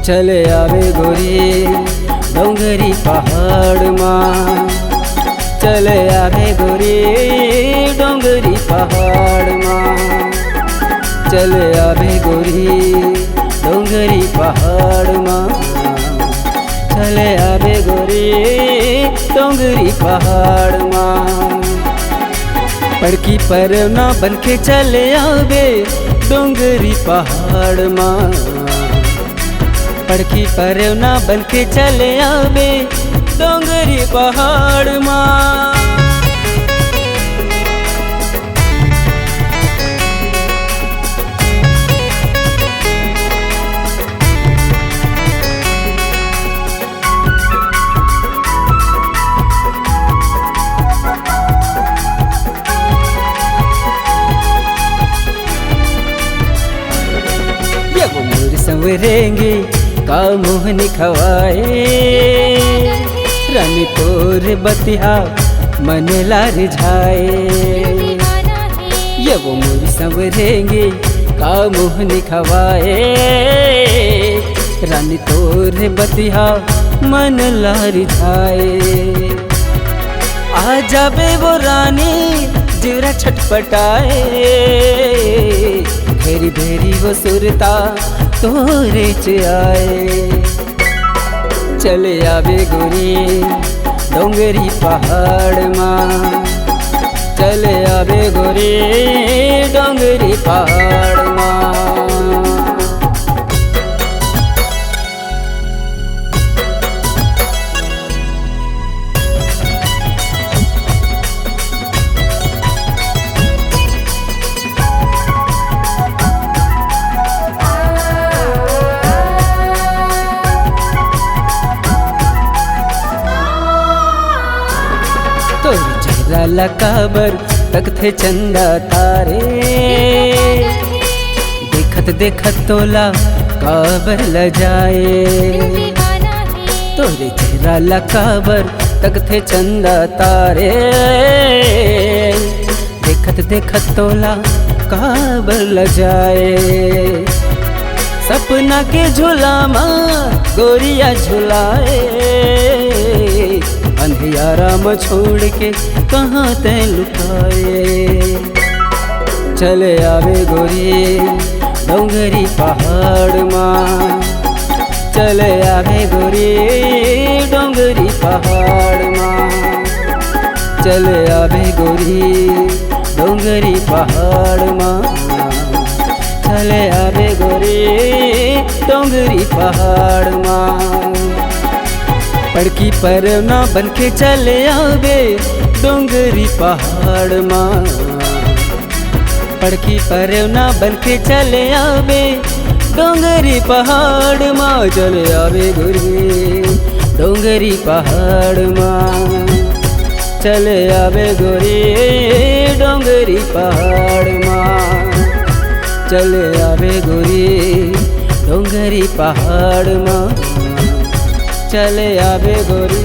चले आवे गोरी डोंगरी पहाड़ माँ, चले आवे गोरी डोंगरी पहाड़ माँ, चले आवे गोरी डोंगरी पहाड़ माँ, चले आवे गोरी डोंगरी पहाड़ माँ। पड़की परवना बनके चले आवे डोंगरी पहाड़ माँ, पड़की परवना बनके चले आवे डोंगरी पहाड़ माँ। संवरेंगे का मोहनी खवाए, रानी तोर बतिया मन लार झाए। ये वो मोर संवरेंगे का मोहनी खवाए, रानी तोर बतिया मन लार झाए। आ जाबे वो रानी जीरा छटपटाए, भेरी भेरी वो सुरता तोरे च आए। चले आवे गोरी डोंगरी पहाड़ माँ, चले आवे गोरी डोंगरी पहाड़ माँ। चेहरा लकाबर तक थे चंदा तारे, देखत देखत तोला काबर ल जाए। तोरे चेहरा लकाबर तक थे चंदा तारे, देखत देखत तोला काबर ल जाए। सपना के झूला माँ गोरिया झुलाए, अंधियारा में छोड़ के कहाँ ते लुकाए। चले आवे गोरी डोंगरी पहाड़ माँ, चले आवे गोरी डोंगरी पहाड़ माँ, चले आवे गोरी डोंगरी पहाड़ माँ, चले आवे गोरी डोंगरी पहाड़ माँ। पड़की परवना बनके चले आवे डोंगरी पहाड़ माँ, पड़की परवना बनके चले आवे डोंगरी पहाड़ माँ, चले आवे गोरी डोंगरी पहाड़ माँ, चले आवे गोरी डोंगरी पहाड़ माँ, चले आवे गोरी डोंगरी पहाड़ माँ, चले आवे गोरी